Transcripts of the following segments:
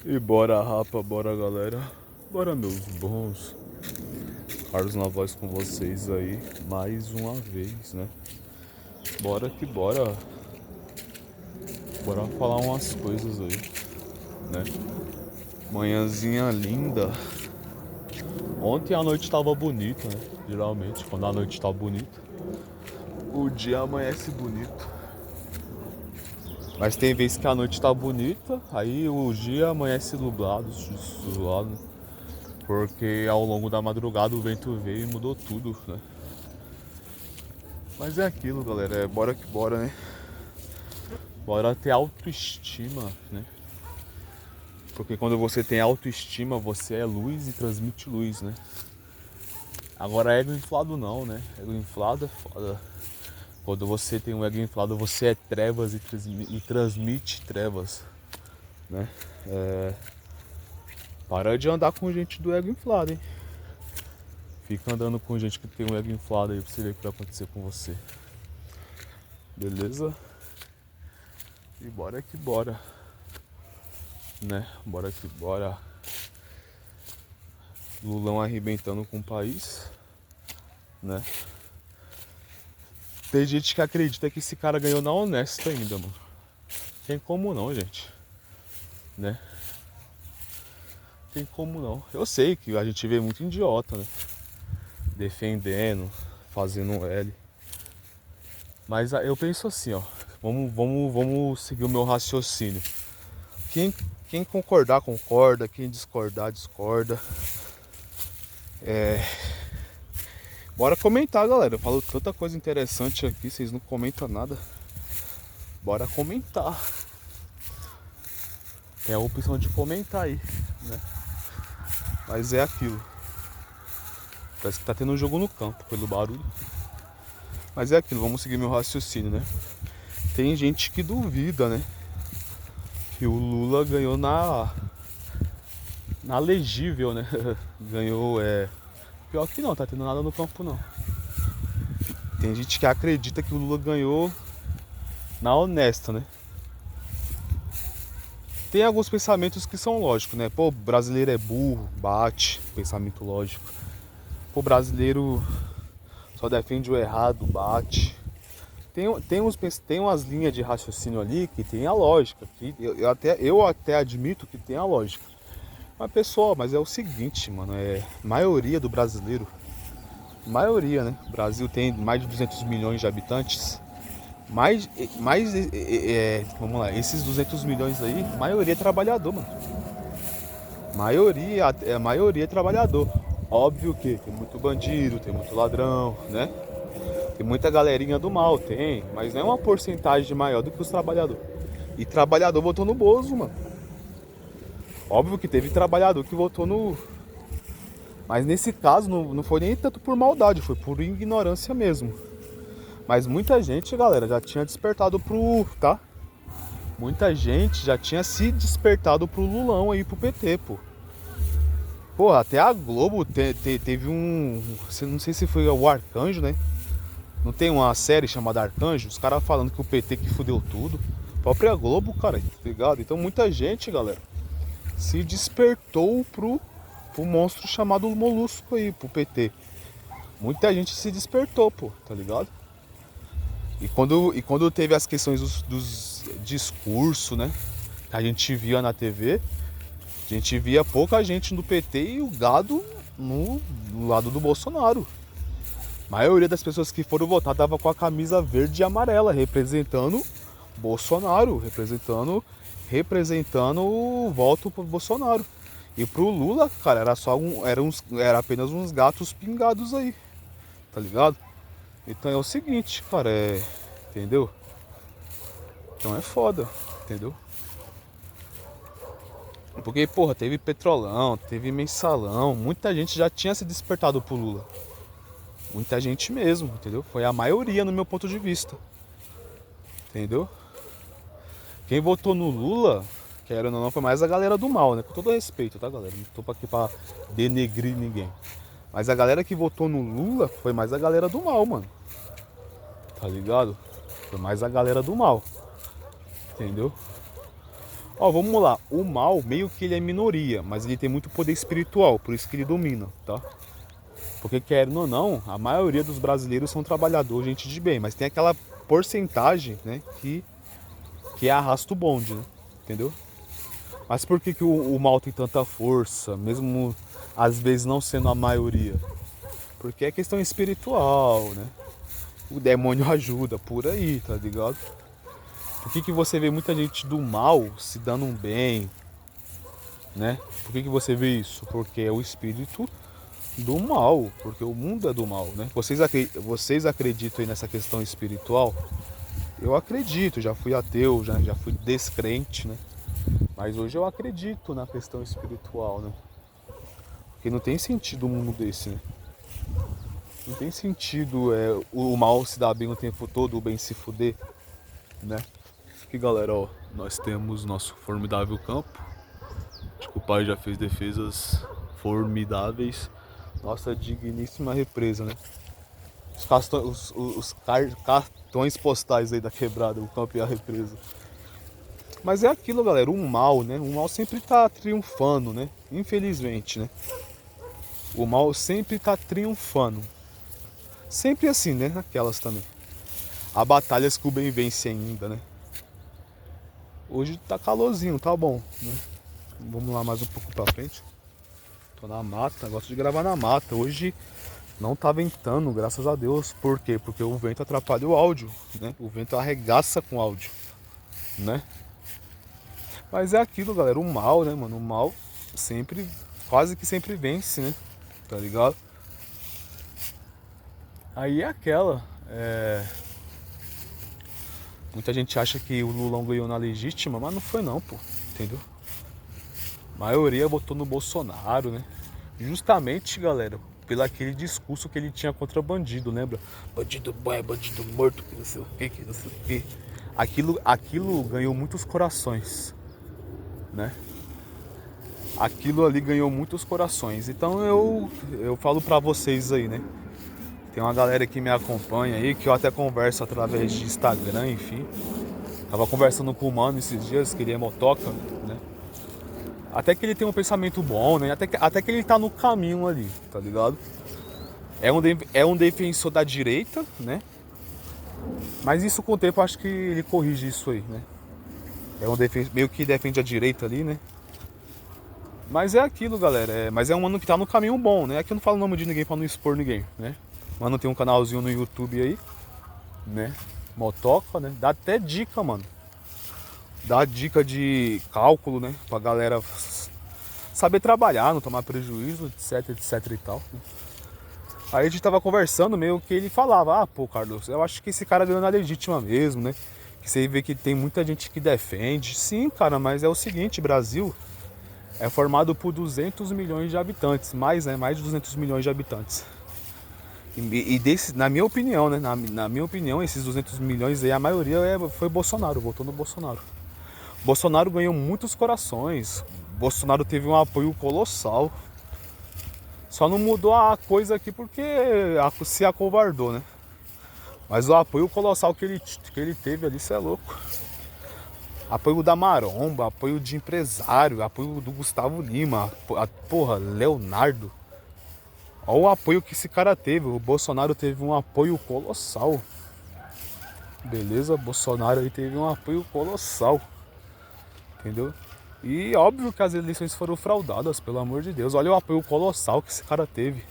E bora, rapa, bora, galera. Bora, meus bons. Carlos na voz com vocês aí, mais uma vez, né? Bora que bora. Bora falar umas coisas aí, né? Manhãzinha linda. Ontem a noite tava bonita, né? Geralmente, quando a noite tá bonita, o dia amanhece bonito. Mas tem vezes que a noite tá bonita, aí o dia amanhece nublado, zoado. Porque ao longo da madrugada o vento veio e mudou tudo, né? Mas é aquilo, galera, é bora que bora, né? Bora ter autoestima, né? Porque quando você tem autoestima, você é luz e transmite luz, né? Agora ego inflado não, né? Ego inflado é foda. Quando você tem um ego inflado, você é trevas e transmite trevas, né? Para de andar com gente do ego inflado, hein? Fica andando com gente que tem um ego inflado aí pra você ver o que vai acontecer com você. Beleza? E bora que bora, né? Bora que bora. Lulão arrebentando com o país, né? Tem gente que acredita que esse cara ganhou na honesta ainda, mano. Tem como não, gente, né? Tem como não. Eu sei que a gente vê muito idiota, né? Defendendo, fazendo um L. Mas eu penso assim, ó. Vamos seguir o meu raciocínio. Quem, quem concordar, concorda. Quem discordar, discorda. Bora comentar, galera. Eu falo tanta coisa interessante aqui, vocês não comentam nada. Bora comentar. Tem a opção de comentar aí, né? Mas é aquilo. Parece que tá tendo um jogo no campo pelo barulho. Mas é aquilo, vamos seguir meu raciocínio, né? Tem gente que duvida, né? Que o Lula ganhou na legível, né? Ganhou, pior que não, tá tendo nada no campo não. Tem gente que acredita que o Lula ganhou na honesta, né? Tem alguns pensamentos que são lógicos, né? Pô, brasileiro é burro, bate, pensamento lógico. Pô, brasileiro só defende o errado, bate. Tem umas linhas de raciocínio ali que tem a lógica. Que eu até admito que tem a lógica. Mas pessoal, mas é o seguinte, mano, maioria do brasileiro, maioria, né? O Brasil tem mais de 200 milhões de habitantes. Vamos lá, esses 200 milhões aí, maioria é trabalhador, mano. Maioria é trabalhador. Óbvio que tem muito bandido, tem muito ladrão, né? Tem muita galerinha do mal, tem, mas não é uma porcentagem maior do que os trabalhadores. E trabalhador votou no Bozo, mano. Óbvio que teve trabalhador que votou no. Mas nesse caso não foi nem tanto por maldade, foi por ignorância mesmo. Mas muita gente, galera, já tinha despertado pro. Tá? Muita gente já tinha se despertado pro Lulão aí, pro PT, pô. Pô, até a Globo teve um. Não sei se foi o Arcanjo, né? Não tem uma série chamada Arcanjo? Os caras falando que o PT que fudeu tudo. A própria Globo, cara, tá ligado? Então muita gente, galera, se despertou pro monstro chamado Molusco aí, pro PT. Muita gente se despertou, pô, tá ligado? E quando teve as questões dos discursos, né? Que a gente via na TV, a gente via pouca gente no PT e o gado no lado do Bolsonaro. A maioria das pessoas que foram votar tava com a camisa verde e amarela, representando Bolsonaro, representando o voto pro Bolsonaro. E pro Lula, cara, era apenas uns gatos pingados aí, tá ligado? Então é o seguinte, cara, entendeu? Então é foda, entendeu? Porque, porra, teve Petrolão, teve Mensalão, muita gente já tinha se despertado pro Lula. Muita gente mesmo, entendeu? Foi a maioria no meu ponto de vista. Entendeu? Quem votou no Lula, querendo ou não, foi mais a galera do mal, né? Com todo respeito, tá, galera? Não tô aqui pra denegrir ninguém. Mas a galera que votou no Lula foi mais a galera do mal, mano. Tá ligado? Foi mais a galera do mal. Entendeu? Ó, vamos lá. O mal, meio que ele é minoria, mas ele tem muito poder espiritual, por isso que ele domina, tá? Porque querendo ou não, a maioria dos brasileiros são trabalhadores, gente de bem, mas tem aquela porcentagem, né, que arrasta o bonde, né? Entendeu? Mas por que o mal tem tanta força, mesmo às vezes não sendo a maioria? Porque é questão espiritual, né? O demônio ajuda por aí, tá ligado? Por que você vê muita gente do mal se dando um bem, né? Por que você vê isso? Porque é o espírito do mal, porque o mundo é do mal, né? Vocês acreditam aí nessa questão espiritual? Eu acredito, já fui ateu, já fui descrente, né? Mas hoje eu acredito na questão espiritual, né? Porque não tem sentido um mundo desse, né? Não tem sentido o mal se dar bem o tempo todo, o bem se fuder, né? Aqui, galera, ó, nós temos nosso formidável campo. Acho que o pai já fez defesas formidáveis. Nossa digníssima represa, né? Os cartões postais aí da quebrada, o campo e a represa. Mas é aquilo, galera, o mal, né? O mal sempre tá triunfando, né? Infelizmente, né? O mal sempre tá triunfando. Sempre assim, né? Aquelas também. Há batalhas que o bem vence ainda, né? Hoje tá calorzinho, tá bom, né? Vamos lá mais um pouco pra frente. Tô na mata, gosto de gravar na mata. Hoje não tá ventando, graças a Deus. Por quê? Porque o vento atrapalha o áudio, né? O vento arregaça com o áudio, né? Mas é aquilo, galera, o mal, né, mano? O mal sempre, quase que sempre vence, né? Tá ligado? Aí é aquela. Muita gente acha que o Lulão ganhou na legítima, mas não foi não, pô. Entendeu? A maioria votou no Bolsonaro, né? Justamente, galera, pelo aquele discurso que ele tinha contra bandido, lembra? Bandido bom é bandido morto, que não sei o que não sei o que. Aquilo ganhou muitos corações, né? Aquilo ali ganhou muitos corações. Então eu falo pra vocês aí, né? Tem uma galera que me acompanha aí, que eu até converso através de Instagram, enfim. Tava conversando com o mano esses dias, que ele é motoca, né? Até que ele tem um pensamento bom, né? Até que ele tá no caminho ali, tá ligado? É um defensor da direita, né? Mas isso com o tempo eu acho que ele corrige isso aí, né? Meio que defende a direita ali, né? Mas é aquilo, galera. Mas é um mano que tá no caminho bom, né? Aqui eu não falo o nome de ninguém pra não expor ninguém, né? Mano, tem um canalzinho no YouTube aí, né? Motoca, né? Dá até dica, mano. Dá dica de cálculo, né? Pra galera saber trabalhar, não tomar prejuízo, etc e tal, né? Aí a gente tava conversando meio que ele falava, pô, Carlos, eu acho que esse cara ganhou na legítima mesmo, né? Que você vê que tem muita gente que defende. Sim, cara, mas é o seguinte, Brasil é formado por 200 milhões de habitantes, mais, né? Mais de 200 milhões de habitantes. Na minha opinião, né? Na minha opinião, esses 200 milhões aí, a maioria foi Bolsonaro, votou no Bolsonaro. Bolsonaro ganhou muitos corações. Bolsonaro teve um apoio colossal. Só não mudou a coisa aqui porque se acovardou, né? Mas o apoio colossal que ele teve ali, cê é louco. Apoio da Maromba, apoio de empresário, apoio do Gustavo Lima, porra, Leonardo. Olha o apoio que esse cara teve. O Bolsonaro teve um apoio colossal. Beleza? Bolsonaro aí teve um apoio colossal. Entendeu? E óbvio que as eleições foram fraudadas, pelo amor de Deus. Olha o apoio colossal que esse cara teve.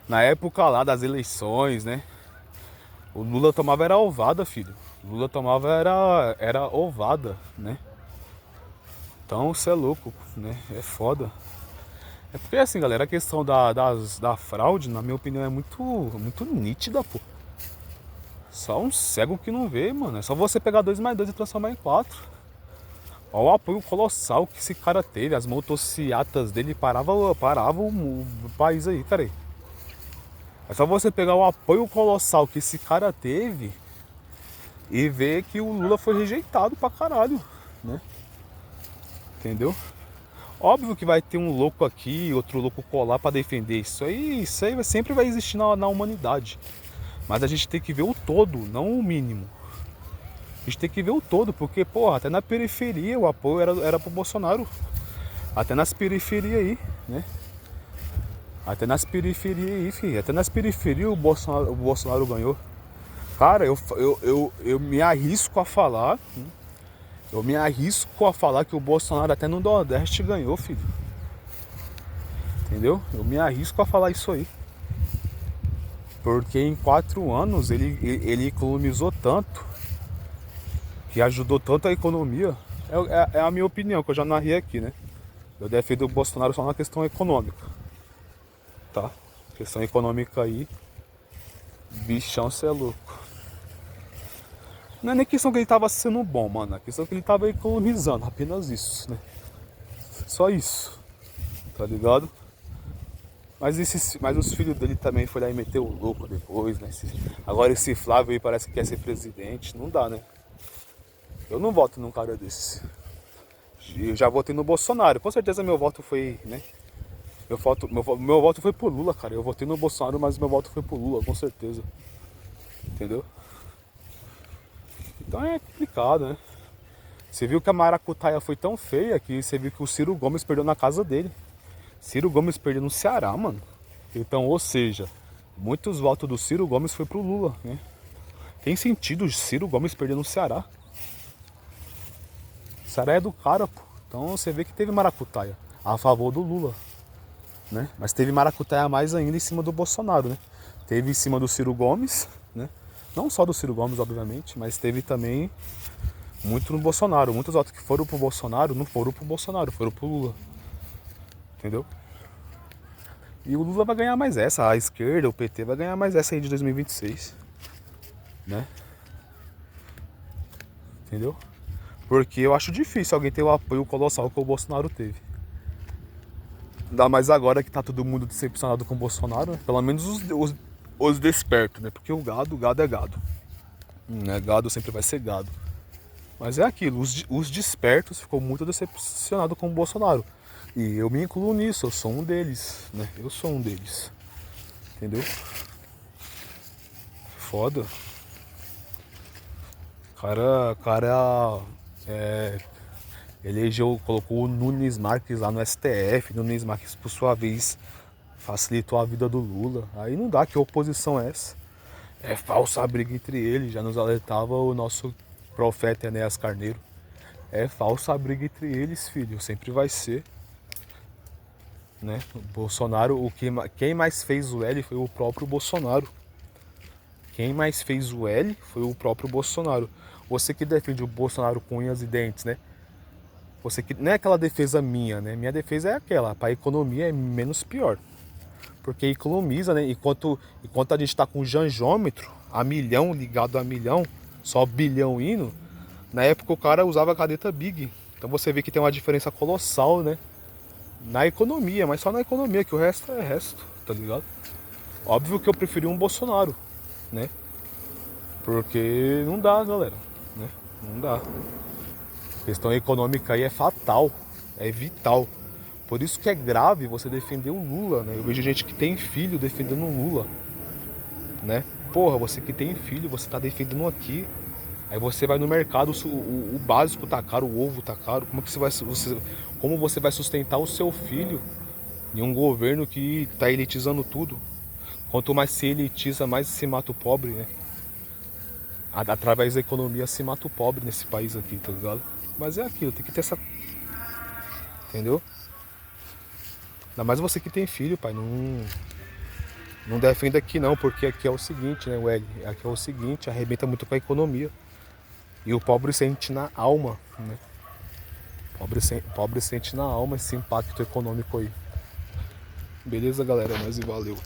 Na época lá das eleições, né? O Lula tomava era ovada, filho. O Lula tomava era ovada, né? Então você é louco, né? É foda. É porque assim, galera, a questão da fraude, na minha opinião, é muito nítida, pô. Só um cego que não vê, mano. É só você pegar 2 mais 2 e transformar em 4. Olha o apoio colossal que esse cara teve. As motocicletas dele paravam o país aí, cara. É só você pegar o apoio colossal que esse cara teve e ver que o Lula foi rejeitado pra caralho, né? Entendeu? Óbvio que vai ter um louco aqui, outro louco colar pra defender isso aí sempre vai existir na humanidade. Mas a gente tem que ver o todo, não o mínimo. A gente tem que ver o todo, porque, porra, até na periferia o apoio era pro Bolsonaro. Até nas periferias aí, né? Até nas periferias aí, filho. Até nas periferias o Bolsonaro ganhou. Cara, eu me arrisco a falar. Eu me arrisco a falar que o Bolsonaro até no Nordeste ganhou, filho. Entendeu? Eu me arrisco a falar isso aí. Porque em 4 anos ele economizou tanto, que ajudou tanto a economia. É a minha opinião, que eu já narrei aqui, né? Eu defendo o Bolsonaro só na questão econômica. Tá? Questão econômica aí, bichão, cê é louco. Não é nem questão que ele tava sendo bom, mano. É questão que ele tava economizando, apenas isso, né? Só isso, tá ligado? Mas os filhos dele também foi lá e meteu o louco depois, né? Agora esse Flávio aí parece que quer ser presidente. Não dá, né? Eu não voto num cara desse. Eu já votei no Bolsonaro. Com certeza meu voto foi, né? Meu voto foi pro Lula, cara. Eu votei no Bolsonaro, mas meu voto foi pro Lula, com certeza. Entendeu? Então é complicado, né? Você viu que a maracutaia foi tão feia que você viu que o Ciro Gomes perdeu na casa dele. Ciro Gomes perdeu no Ceará, mano. Então, ou seja, muitos votos do Ciro Gomes foi pro Lula, né? Tem sentido o Ciro Gomes perder no Ceará. O Ceará é do cara, pô. Então você vê que teve maracutaia a favor do Lula, né? Mas teve maracutaia mais ainda em cima do Bolsonaro, né? Teve em cima do Ciro Gomes, né? Não só do Ciro Gomes, obviamente, mas teve também muito no Bolsonaro. Muitos votos que foram pro Bolsonaro não foram pro Bolsonaro, foram pro Lula. Entendeu? E o Lula vai ganhar mais essa, a esquerda, o PT vai ganhar mais essa aí de 2026, né? Entendeu? Porque eu acho difícil alguém ter o apoio colossal que o Bolsonaro teve. Ainda mais agora que tá todo mundo decepcionado com o Bolsonaro, né? Pelo menos os despertos, né? Porque o gado é gado. Né? Gado sempre vai ser gado. Mas é aquilo, os despertos ficou muito decepcionado com o Bolsonaro. E eu me incluo nisso, eu sou um deles, né? Eu sou um deles. Entendeu? Foda. O cara elegeu, colocou o Nunes Marques lá no STF. Nunes Marques, por sua vez, facilitou a vida do Lula. Aí não dá, que oposição é essa? É falsa a briga entre eles, já nos alertava o nosso profeta Enéas Carneiro. É falsa a briga entre eles, filho, sempre vai ser. Né? O Bolsonaro, quem mais fez o L foi o próprio Bolsonaro. Quem mais fez o L foi o próprio Bolsonaro. Você que defende o Bolsonaro com unhas e dentes, né? Você que não é aquela defesa minha, né? Minha defesa é aquela, para a economia é menos pior. Porque economiza, né? Enquanto a gente tá com o janjômetro a milhão, ligado a milhão, só bilhão indo, na época o cara usava a caneta Big. Então você vê que tem uma diferença colossal, né? Na economia, mas só na economia, que o resto é resto, tá ligado? Óbvio que eu preferi um Bolsonaro, né? Porque não dá, galera, né? Não dá. A questão econômica aí é fatal, é vital. Por isso que é grave você defender o Lula, né? Eu vejo gente que tem filho defendendo o Lula, né? Porra, você que tem filho, você tá defendendo aqui. Aí você vai no mercado, o básico tá caro, o ovo tá caro. Como você vai sustentar o seu filho em um governo que tá elitizando tudo? Quanto mais se elitiza, mais se mata o pobre, né? Através da economia se mata o pobre nesse país aqui, tá ligado? Mas é aquilo, tem que ter essa... Entendeu? Ainda mais você que tem filho, pai, não defenda aqui não, porque aqui é o seguinte, né, Welly? Aqui é o seguinte, arrebenta muito com a economia. E o pobre sente na alma, né? Pobre sente na alma esse impacto econômico aí. Beleza, galera? Mas e valeu.